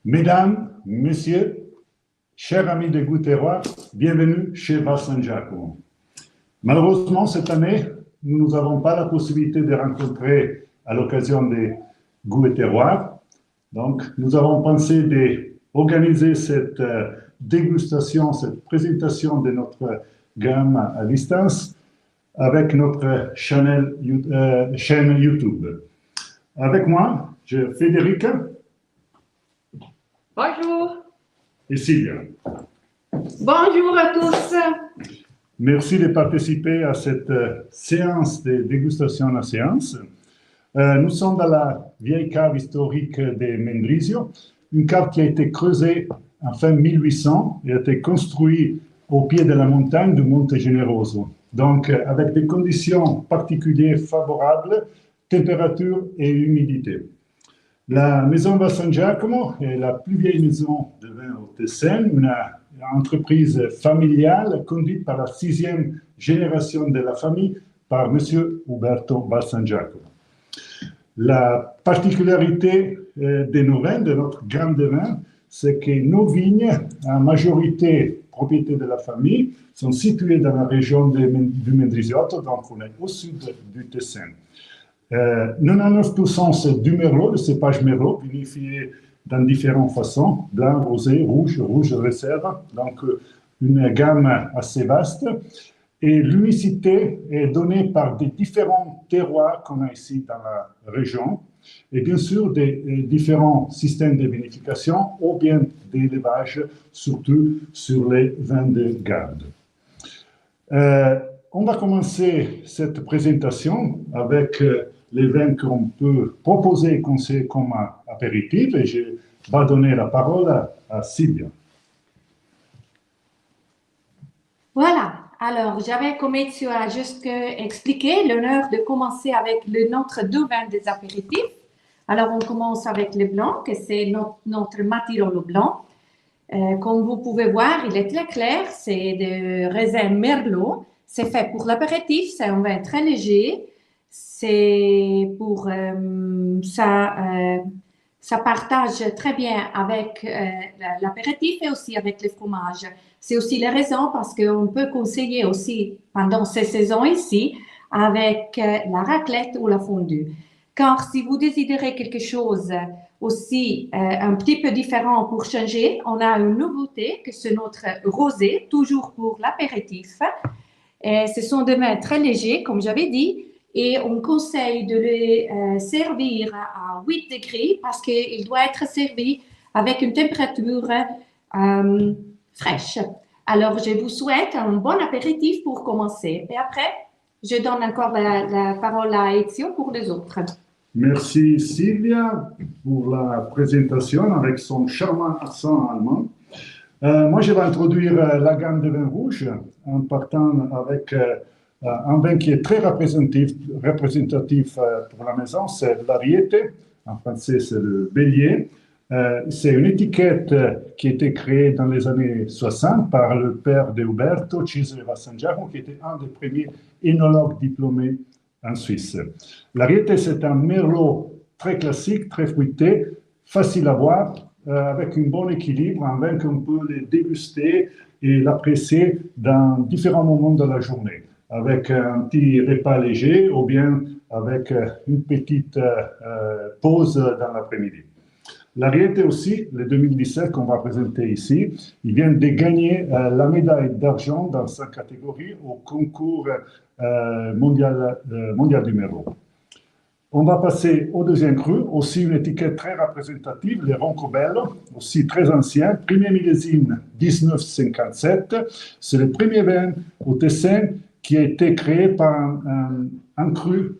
Mesdames, Messieurs, chers amis de Goût Terroir, bienvenue chez Val San Giacomo. Malheureusement, cette année, nous n'avons pas la possibilité de rencontrer à l'occasion des Goût et Terroir. Donc, nous avons pensé d'organiser cette dégustation, cette présentation de notre gamme à distance avec notre chaîne YouTube. Avec moi, j'ai Frédéric. Bonjour. Et Sylvia. Bonjour à tous. Merci de participer à cette séance de dégustation à séance. Nous sommes dans la vieille cave historique de Mendrisio, une cave qui a été creusée en fin 1800 et a été construite au pied de la montagne du Monte Generoso. Donc, avec des conditions particulières favorables, température et humidité. La maison Val San Giacomo est la plus vieille maison de vin au Tessin, une entreprise familiale conduite par la 6e génération de la famille par M. Uberto Val San Giacomo. La particularité de nos vins, de notre gamme de vins, c'est que nos vignes, en majorité propriété de la famille, sont situées dans la région du Mendrisiotto, donc on est au sud du Tessin. 99% c'est du Merlot, le cépage Merlot, vinifié dans différentes façons, blanc, rosé, rouge, rouge réserve, donc une gamme assez vaste. Et l'unicité est donnée par des différents terroirs qu'on a ici dans la région, et bien sûr des différents systèmes de vinification ou bien d'élevage, surtout sur les vins de garde. On va commencer cette présentation avec les vins qu'on peut proposer et conseiller comme apéritif, et je vais donner la parole à Sylvia. Voilà, alors j'avais, comme tu as juste expliqué, l'honneur de commencer avec notre deux vins des apéritifs. Alors on commence avec le blanc, que c'est notre Matirolo blanc. Comme vous pouvez voir, il est très clair, c'est de raisin Merlot. C'est fait pour l'apéritif, c'est un vin très léger. C'est pour ça partage très bien avec l'apéritif et aussi avec les fromages. C'est aussi la raison parce qu'on peut conseiller aussi pendant ces saisons ici avec la raclette ou la fondue. Car si vous désirez quelque chose aussi un petit peu différent pour changer, on a une nouveauté que c'est notre rosé, toujours pour l'apéritif. Ce sont des vins très légers, comme j'avais dit, et on conseille de les servir à 8 degrés parce qu'il doit être servi avec une température fraîche. Alors, je vous souhaite un bon apéritif pour commencer. Et après, je donne encore la parole à Ezio pour les autres. Merci Sylvia pour la présentation avec son charmant accent allemand. Moi, je vais introduire la gamme de vins rouges en partant avec un vin qui est très représentatif pour la maison, c'est l'Ariete. En français, c'est le Bélier. C'est une étiquette qui a été créée dans les années 60 par le père de Uberto, Cesare Val San Giacomo, qui était un des premiers œnologues diplômés en Suisse. L'Ariete, c'est un Merlot très classique, très fruité, facile à boire, avec un bon équilibre, un vin qu'on peut le déguster et l'apprécier dans différents moments de la journée, avec un petit repas léger ou bien avec une petite pause dans l'après-midi. L'Ariete aussi, le 2017 qu'on va présenter ici, il vient de gagner la médaille d'argent dans sa catégorie au concours mondial du Merlot. On va passer au deuxième cru, aussi une étiquette très représentative, le Roncobello, aussi très ancien, premier millésime 1957. C'est le premier vin au Tessin qui a été créé par un cru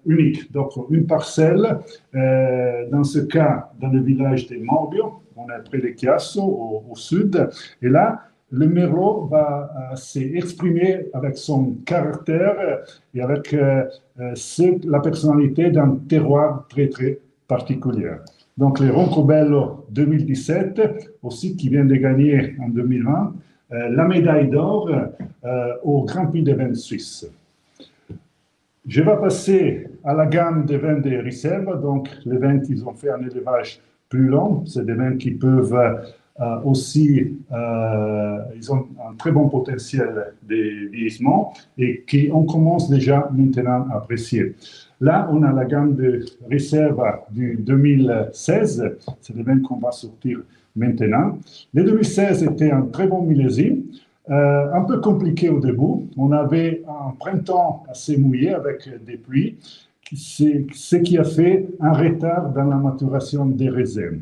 unique, donc une parcelle, dans ce cas dans le village de Morbio, on est près de Chiasso au sud, et là le Merlot va s'exprimer avec son caractère et avec la personnalité d'un terroir très très particulier. Donc le Roncobello 2017, aussi qui vient de gagner en 2020, la médaille d'or au Grand Prix des vins suisses. Je vais passer à la gamme des vins de réserve, donc les vins qu'ils ont fait en élevage plus longs. C'est des vins qui peuvent aussi, ils ont un très bon potentiel de vieillissement et qu'on commence déjà maintenant à apprécier. Là, on a la gamme de réserve du 2016. C'est le vin qu'on va sortir maintenant. Le 2016 était un très bon millésime, un peu compliqué au début. On avait un printemps assez mouillé avec des pluies, ce qui a fait un retard dans la maturation des raisins.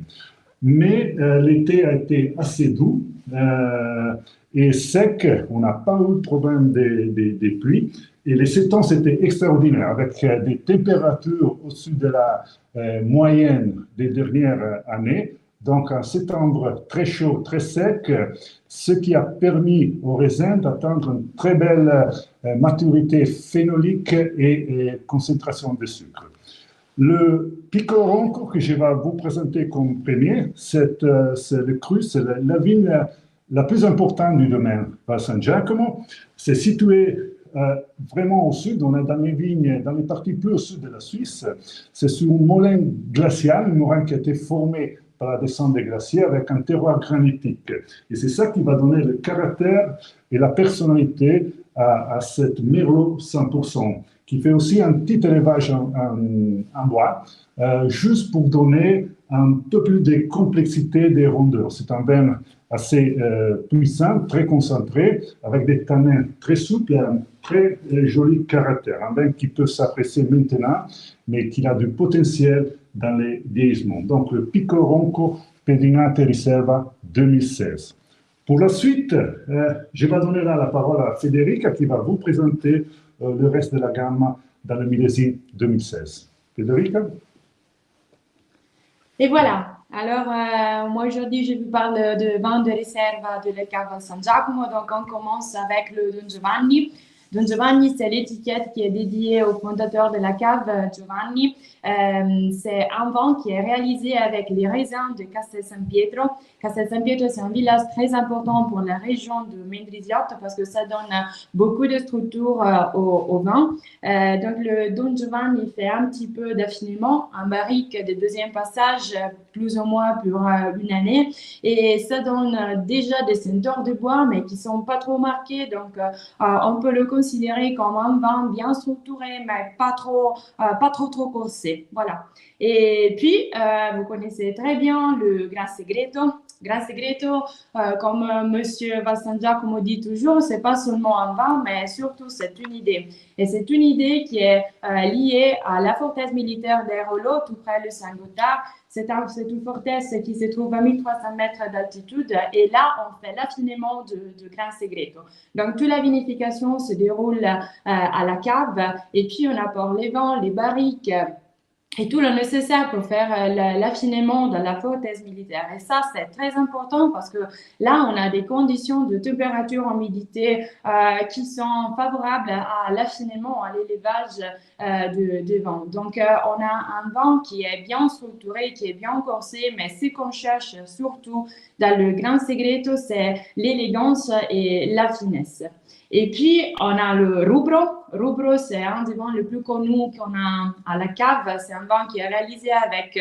Mais l'été a été assez doux et sec. On n'a pas eu de problème des pluies. Et les septembre, c'était extraordinaire, avec des températures au-dessus de la moyenne des dernières années. Donc, un septembre très chaud, très sec, ce qui a permis aux raisins d'atteindre une très belle maturité phénolique et concentration de sucre. Le Pico Ronco que je vais vous présenter comme premier, c'est le cru, c'est la vigne la plus importante du domaine Val San Giacomo. C'est situé vraiment au sud, on est dans les vignes, dans les parties plus au sud de la Suisse. C'est sur un moulin glacial, un moulin qui a été formé par la descente des glaciers avec un terroir granitique. Et c'est ça qui va donner le caractère et la personnalité à cette Merlot 100%, qui fait aussi un petit élevage en bois, juste pour donner un peu plus de complexité des rondeurs. C'est un vin assez puissant, très concentré, avec des tanins très souples et un très joli caractère. Un vin qui peut s'apprécier maintenant, mais qui a du potentiel dans les vieillissements. Donc, le Pico Ronco Pedinate Riserva 2016. Pour la suite, je vais donner là la parole à Federica qui va vous présenter le reste de la gamme dans le millésime 2016. Federica? Et voilà. Alors, moi aujourd'hui, je vous parle de vin de réserve de la cave San Giacomo. Donc, on commence avec le Don Giovanni. Don Giovanni, c'est l'étiquette qui est dédiée au fondateur de la cave, Giovanni. C'est un vin qui est réalisé avec les raisins de Castel San Pietro. Castel San Pietro, c'est un village très important pour la région de Mendrisiotto parce que ça donne beaucoup de structure au vin. Donc, le Don Giovanni fait un petit peu d'affinement, un barrique de deuxième passage, plus ou moins pour une année. Et ça donne déjà des senteurs de bois, mais qui ne sont pas trop marquées. Donc, on peut le considérer comme un vin bien structuré, mais pas trop corsé. Voilà. Et puis, vous connaissez très bien le Gran Segreto. Gran Segreto, comme Monsieur Val San Giacomo dit toujours, c'est pas seulement un vin, mais surtout c'est une idée. Et c'est une idée qui est liée à la forteresse militaire d'Airolo, tout près de Saint-Gothard. C'est une forteresse qui se trouve à 1300 mètres d'altitude. Et là, on fait l'affinement de Gran Segreto. Donc, toute la vinification se déroule à la cave. Et puis, on apporte les vins, les barriques et tout le nécessaire pour faire l'affinement dans la forteresse militaire. Et ça, c'est très important parce que là, on a des conditions de température, humidité qui sont favorables à l'affinement, à l'élevage de vin. Donc, on a un vin qui est bien structuré, qui est bien corsé, mais ce qu'on cherche surtout dans le Gran Segreto, c'est l'élégance et la finesse. Et puis, on a le Rubro. Rubro, c'est un des vins les plus connus qu'on a à la cave. C'est un vin qui est réalisé avec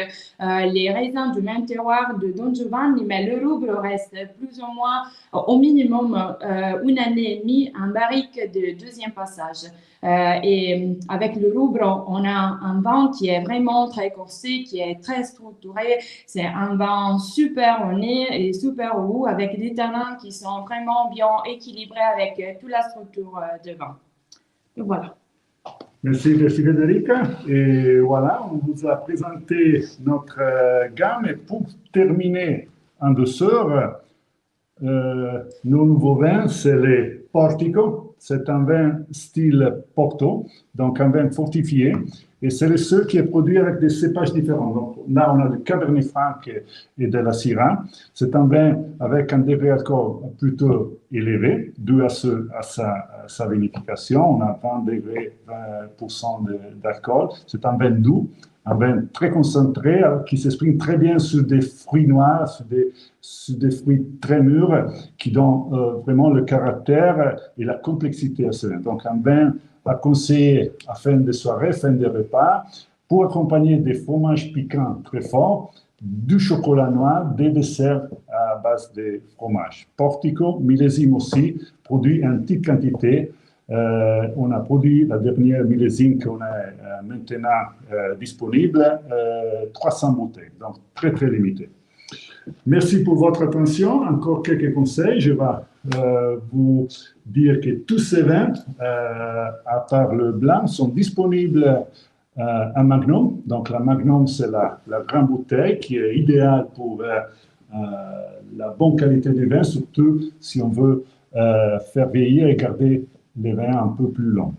les raisins du même terroir de Don Giovanni, mais le Rubro reste plus ou moins, au minimum, une année et demie, en barrique de deuxième passage. Et avec le Rubro, on a un vin qui est vraiment très corsé, qui est très structuré. C'est un vin super au nez et super au goût, avec des tanins qui sont vraiment bien équilibrés avec toute la structure de vin. Et voilà. Merci Federica. Et voilà, on vous a présenté notre gamme. Et pour terminer en douceur, nos nouveaux vins, c'est les Portico. C'est un vin style Porto, donc un vin fortifié. Et c'est le seul qui est produit avec des cépages différents. Donc là, on a du Cabernet Franc et de la Syrah. C'est un vin avec un degré d'alcool plutôt élevé, dû à sa vinification. On a 20 degrés, 20% d'alcool. C'est un vin doux, un vin très concentré qui s'exprime très bien sur des fruits noirs, sur des fruits très mûrs qui donnent vraiment le caractère et la complexité à ce vin. Donc un vin à conseiller à fin de soirée, fin de repas, pour accompagner des fromages piquants très forts, du chocolat noir, des desserts à base de fromage. Portico, millésime aussi, produit en petite quantité. On a produit la dernière millésime qu'on a maintenant disponible, 300 bouteilles, donc très très limité. Merci pour votre attention. Encore quelques conseils. Je vais vous dire que tous ces vins, à part le blanc, sont disponibles en Magnum. Donc la Magnum, c'est la grande bouteille qui est idéale pour la bonne qualité du vin, surtout si on veut faire vieillir et garder les vins un peu plus longs.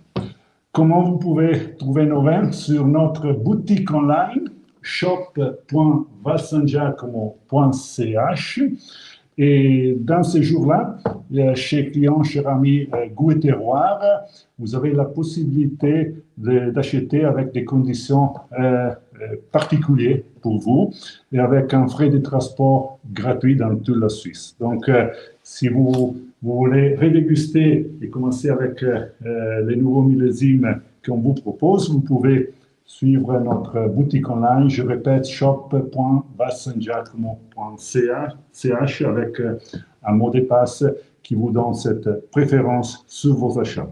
Comment vous pouvez trouver nos vins? Sur notre boutique online, shop.valsangiacomo.ch. Et dans ces jours-là, chez clients, cher ami Goût et Terroir, vous avez la possibilité d'acheter avec des conditions particulières pour vous et avec un frais de transport gratuit dans toute la Suisse. Donc, si vous voulez redéguster et commencer avec les nouveaux millésimes qu'on vous propose, vous pouvez suivre notre boutique online, je répète, shop.valsangiacomo.ch avec un mot de passe qui vous donne cette préférence sur vos achats.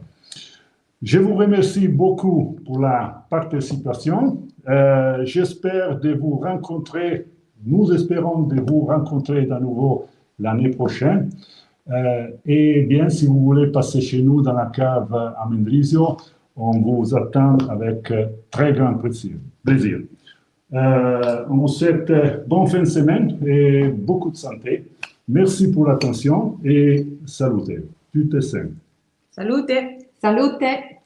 Je vous remercie beaucoup pour la participation. J'espère de vous rencontrer, nous espérons de vous rencontrer de nouveau l'année prochaine. Et bien, si vous voulez passer chez nous dans la cave à Mendrisio, on vous attend avec très grand plaisir. On vous souhaite bonne fin de semaine et beaucoup de santé. Merci pour l'attention et salutez. Tutte sempre. Salute! Salute!